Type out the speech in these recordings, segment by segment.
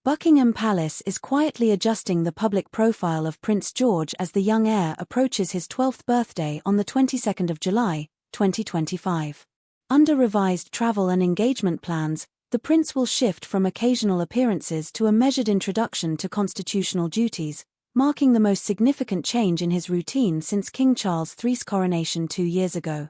Buckingham Palace is quietly adjusting the public profile of Prince George as the young heir approaches his 12th birthday on the 22nd of July, 2025. Under revised travel and engagement plans, the prince will shift from occasional appearances to a measured introduction to constitutional duties, marking the most significant change in his routine since King Charles III's coronation 2 years ago.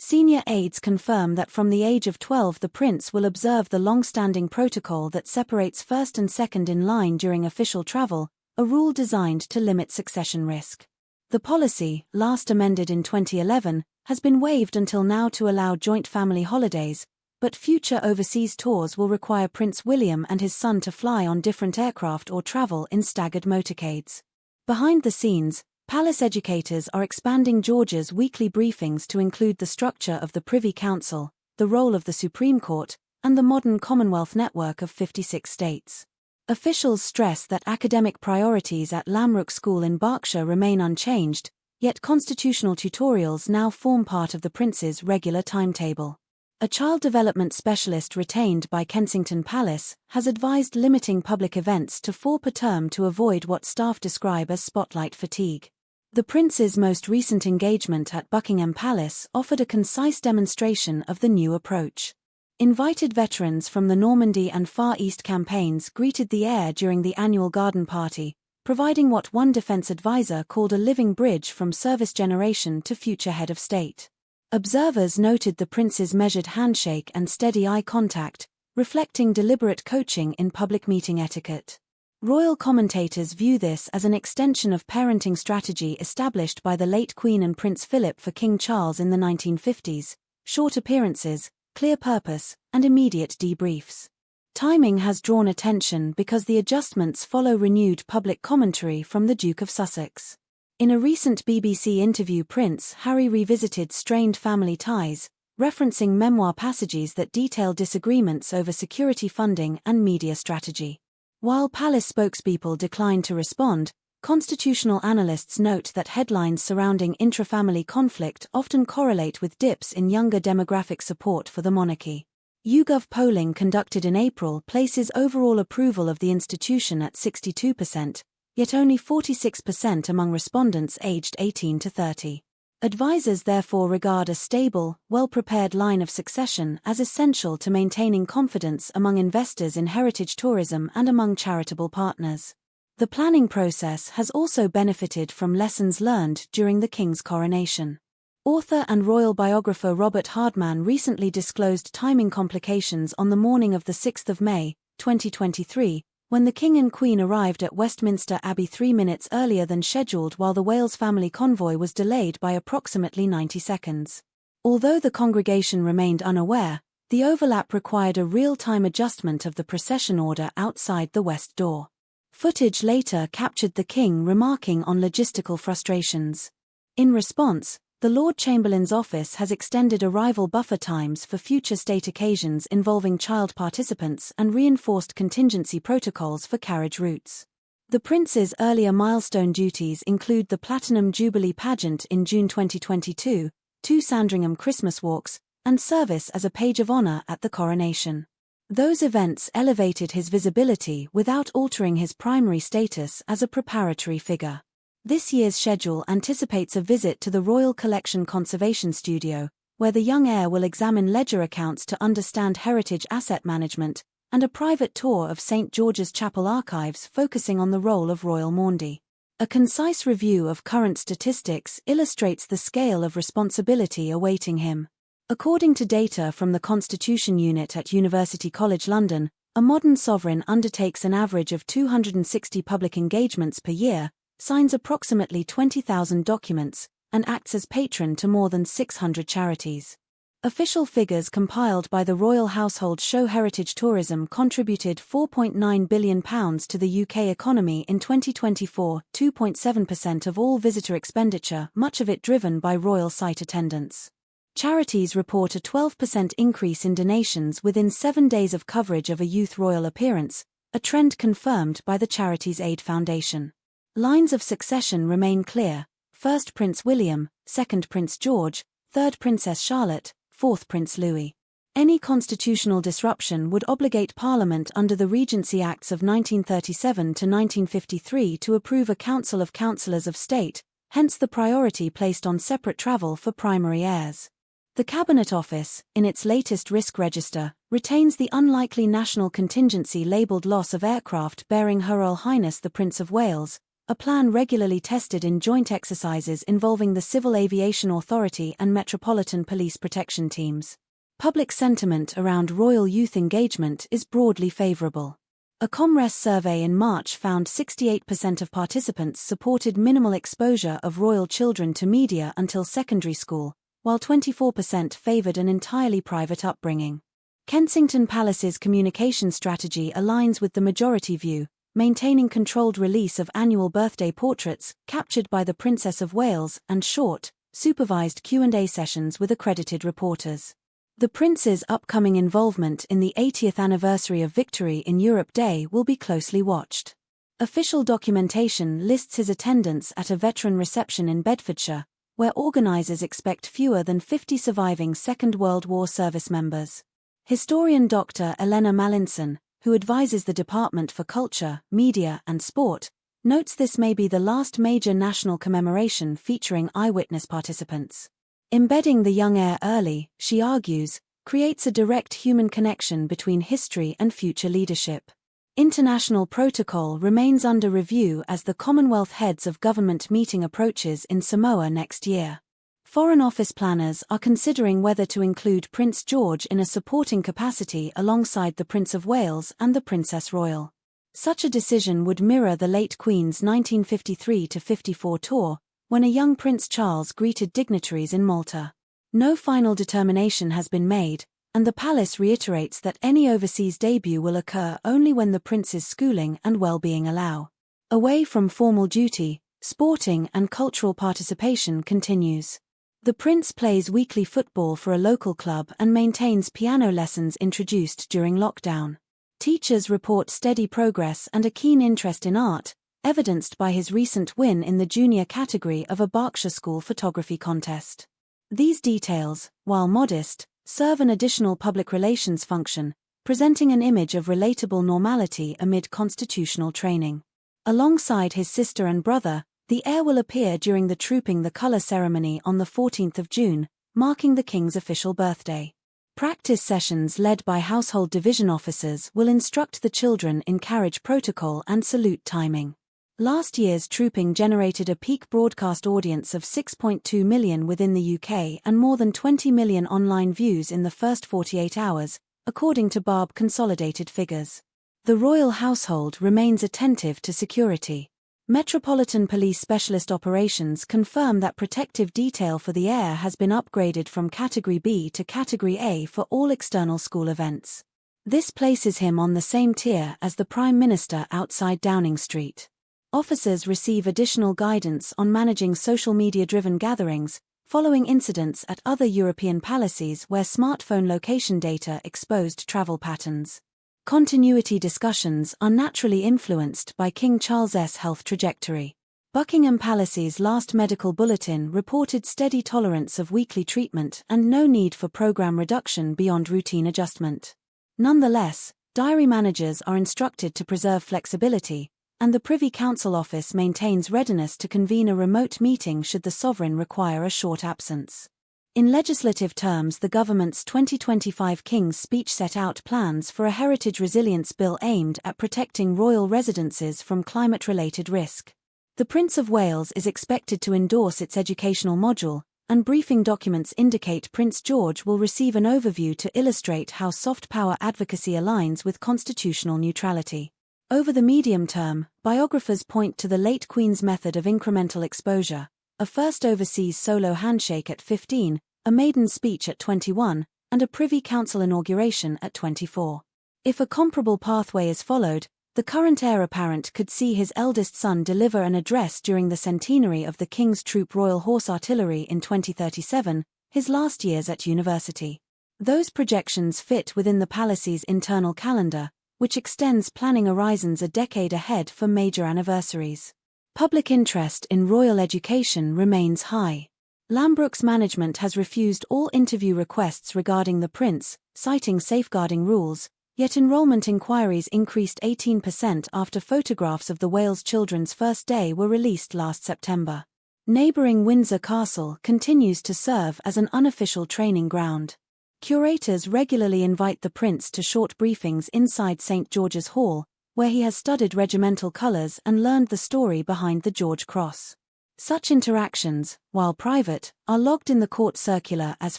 Senior aides confirm that from the age of 12 the prince will observe the long-standing protocol that separates first and second in line during official travel, a rule designed to limit succession risk. The policy, last amended in 2011, has been waived until now to allow joint family holidays, but future overseas tours will require Prince William and his son to fly on different aircraft or travel in staggered motorcades. Behind the scenes, Palace educators are expanding George's weekly briefings to include the structure of the Privy Council, the role of the Supreme Court, and the modern Commonwealth network of 56 states. Officials stress that academic priorities at Lamrook School in Berkshire remain unchanged, yet constitutional tutorials now form part of the prince's regular timetable. A child development specialist retained by Kensington Palace has advised limiting public events to 4 per term to avoid what staff describe as spotlight fatigue. The prince's most recent engagement at Buckingham Palace offered a concise demonstration of the new approach. Invited veterans from the Normandy and Far East campaigns greeted the heir during the annual garden party, providing what one defense advisor called a living bridge from service generation to future head of state. Observers noted the prince's measured handshake and steady eye contact, reflecting deliberate coaching in public meeting etiquette. Royal commentators view this as an extension of parenting strategy established by the late Queen and Prince Philip for King Charles in the 1950s: short appearances, clear purpose, and immediate debriefs. Timing has drawn attention because the adjustments follow renewed public commentary from the Duke of Sussex. In a recent BBC interview, Prince Harry revisited strained family ties, referencing memoir passages that detail disagreements over security funding and media strategy. While palace spokespeople declined to respond, constitutional analysts note that headlines surrounding intra-family conflict often correlate with dips in younger demographic support for the monarchy. YouGov polling conducted in April places overall approval of the institution at 62%, yet only 46% among respondents aged 18 to 30. Advisors therefore regard a stable, well-prepared line of succession as essential to maintaining confidence among investors in heritage tourism and among charitable partners. The planning process has also benefited from lessons learned during the King's coronation. Author and royal biographer Robert Hardman recently disclosed timing complications on the morning of the 6th of May, 2023, when the King and Queen arrived at Westminster Abbey 3 minutes earlier than scheduled while the Wales family convoy was delayed by approximately 90 seconds. Although the congregation remained unaware, the overlap required a real-time adjustment of the procession order outside the west door. Footage later captured the King remarking on logistical frustrations. In response, the Lord Chamberlain's office has extended arrival buffer times for future state occasions involving child participants and reinforced contingency protocols for carriage routes. The Prince's earlier milestone duties include the Platinum Jubilee pageant in June 2022, 2 Sandringham Christmas walks, and service as a Page of Honour at the coronation. Those events elevated his visibility without altering his primary status as a preparatory figure. This year's schedule anticipates a visit to the Royal Collection Conservation Studio, where the young heir will examine ledger accounts to understand heritage asset management, and a private tour of St. George's Chapel archives focusing on the role of Royal Maundy. A concise review of current statistics illustrates the scale of responsibility awaiting him. According to data from the Constitution Unit at University College London, a modern sovereign undertakes an average of 260 public engagements per year, signs approximately 20,000 documents, and acts as patron to more than 600 charities. Official figures compiled by the Royal Household show heritage tourism contributed £4.9 billion to the UK economy in 2024, 2.7% of all visitor expenditure, much of it driven by royal site attendance. Charities report a 12% increase in donations within 7 days of coverage of a youth royal appearance, a trend confirmed by the Charities Aid Foundation. Lines of succession remain clear: first Prince William, second Prince George, third Princess Charlotte, fourth Prince Louis. Any constitutional disruption would obligate Parliament under the Regency Acts of 1937 to 1953 to approve a Council of Councillors of State, hence the priority placed on separate travel for primary heirs. The Cabinet Office, in its latest risk register, retains the unlikely national contingency labelled loss of aircraft bearing Her Royal Highness the Prince of Wales, a plan regularly tested in joint exercises involving the Civil Aviation Authority and Metropolitan Police Protection Teams. Public sentiment around royal youth engagement is broadly favourable. A Comrest survey in March found 68% of participants supported minimal exposure of royal children to media until secondary school, while 24% favoured an entirely private upbringing. Kensington Palace's communication strategy aligns with the majority view, maintaining controlled release of annual birthday portraits captured by the Princess of Wales and short, supervised Q&A sessions with accredited reporters. The Prince's upcoming involvement in the 80th anniversary of Victory in Europe Day will be closely watched. Official documentation lists his attendance at a veteran reception in Bedfordshire, where organisers expect fewer than 50 surviving Second World War service members. Historian Dr. Elena Mallinson, who advises the Department for Culture, Media and Sport, notes this may be the last major national commemoration featuring eyewitness participants. Embedding the young heir early, she argues, creates a direct human connection between history and future leadership. International protocol remains under review as the Commonwealth Heads of Government meeting approaches in Samoa next year. Foreign Office planners are considering whether to include Prince George in a supporting capacity alongside the Prince of Wales and the Princess Royal. Such a decision would mirror the late Queen's 1953-54 tour, when a young Prince Charles greeted dignitaries in Malta. No final determination has been made, and the palace reiterates that any overseas debut will occur only when the prince's schooling and well-being allow. Away from formal duty, sporting and cultural participation continues. The prince plays weekly football for a local club and maintains piano lessons introduced during lockdown. Teachers report steady progress and a keen interest in art, evidenced by his recent win in the junior category of a Berkshire School photography contest. These details, while modest, serve an additional public relations function, presenting an image of relatable normality amid constitutional training. Alongside his sister and brother, the heir will appear during the Trooping the Colour ceremony on the 14th of June, marking the King's official birthday. Practice sessions led by household division officers will instruct the children in carriage protocol and salute timing. Last year's Trooping generated a peak broadcast audience of 6.2 million within the UK and more than 20 million online views in the first 48 hours, according to Barb consolidated figures. The royal household remains attentive to security. Metropolitan Police Specialist Operations confirm that protective detail for the heir has been upgraded from Category B to Category A for all external school events. This places him on the same tier as the Prime Minister outside Downing Street. Officers receive additional guidance on managing social media-driven gatherings, following incidents at other European palaces where smartphone location data exposed travel patterns. Continuity discussions are naturally influenced by King Charles's health trajectory. Buckingham Palace's last medical bulletin reported steady tolerance of weekly treatment and no need for program reduction beyond routine adjustment. Nonetheless, diary managers are instructed to preserve flexibility, and the Privy Council Office maintains readiness to convene a remote meeting should the sovereign require a short absence. In legislative terms, the government's 2025 King's Speech set out plans for a heritage resilience bill aimed at protecting royal residences from climate-related risk. The Prince of Wales is expected to endorse its educational module, and briefing documents indicate Prince George will receive an overview to illustrate how soft power advocacy aligns with constitutional neutrality. Over the medium term, biographers point to the late Queen's method of incremental exposure, a first overseas solo handshake at 15, a maiden speech at 21, and a Privy Council inauguration at 24. If a comparable pathway is followed, the current heir apparent could see his eldest son deliver an address during the centenary of the King's Troop Royal Horse Artillery in 2037, his last years at university. Those projections fit within the palace's internal calendar, which extends planning horizons a decade ahead for major anniversaries. Public interest in royal education remains high. Lambrook's management has refused all interview requests regarding the prince, citing safeguarding rules, yet enrollment inquiries increased 18% after photographs of the Wales children's first day were released last September. Neighbouring Windsor Castle continues to serve as an unofficial training ground. Curators regularly invite the prince to short briefings inside St George's Hall, where he has studied regimental colours and learned the story behind the George Cross. Such interactions, while private, are logged in the court circular as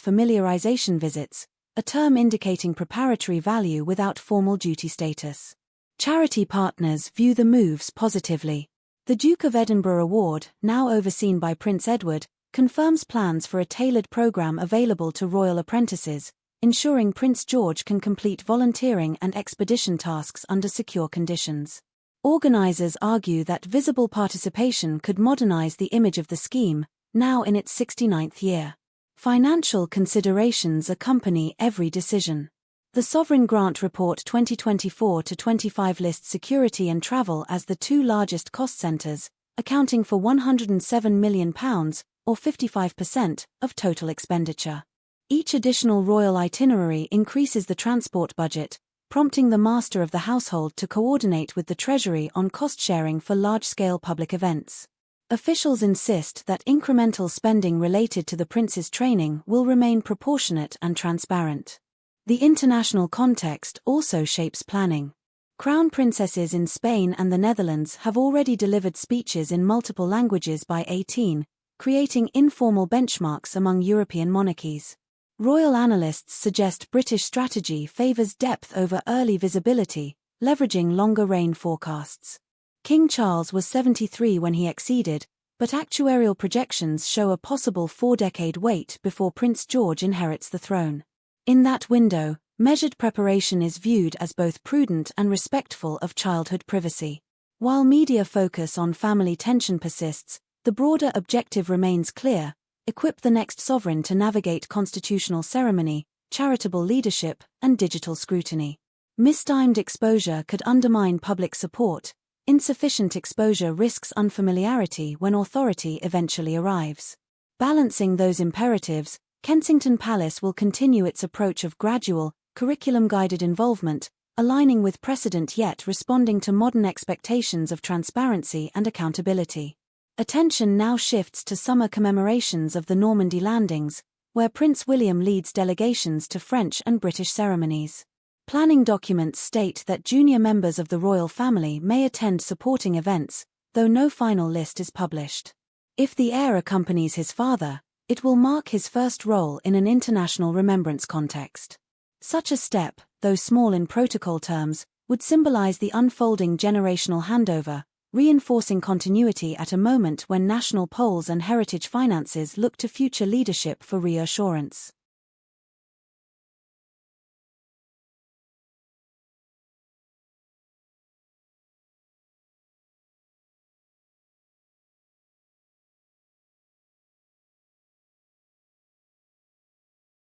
familiarisation visits, a term indicating preparatory value without formal duty status. Charity partners view the moves positively. The Duke of Edinburgh Award, now overseen by Prince Edward, confirms plans for a tailored programme available to royal apprentices, ensuring Prince George can complete volunteering and expedition tasks under secure conditions. Organisers argue that visible participation could modernise the image of the scheme, now in its 69th year. Financial considerations accompany every decision. The Sovereign Grant Report 2024-25 lists security and travel as the two largest cost centres, accounting for £107 million, or 55%, of total expenditure. Each additional royal itinerary increases the transport budget, prompting the Master of the Household to coordinate with the Treasury on cost-sharing for large-scale public events. Officials insist that incremental spending related to the prince's training will remain proportionate and transparent. The international context also shapes planning. Crown princesses in Spain and the Netherlands have already delivered speeches in multiple languages by 18, creating informal benchmarks among European monarchies. Royal analysts suggest British strategy favours depth over early visibility, leveraging longer reign forecasts. King Charles was 73 when he acceded, but actuarial projections show a possible 4-decade wait before Prince George inherits the throne. In that window, measured preparation is viewed as both prudent and respectful of childhood privacy. While media focus on family tension persists, the broader objective remains clear: equip the next sovereign to navigate constitutional ceremony, charitable leadership, and digital scrutiny. Mistimed exposure could undermine public support. Insufficient exposure risks unfamiliarity when authority eventually arrives. Balancing those imperatives, Kensington Palace will continue its approach of gradual, curriculum-guided involvement, aligning with precedent yet responding to modern expectations of transparency and accountability. Attention now shifts to summer commemorations of the Normandy landings, where Prince William leads delegations to French and British ceremonies. Planning documents state that junior members of the royal family may attend supporting events, though no final list is published. If the heir accompanies his father, it will mark his first role in an international remembrance context. Such a step, though small in protocol terms, would symbolize the unfolding generational handover, reinforcing continuity at a moment when national polls and heritage finances look to future leadership for reassurance.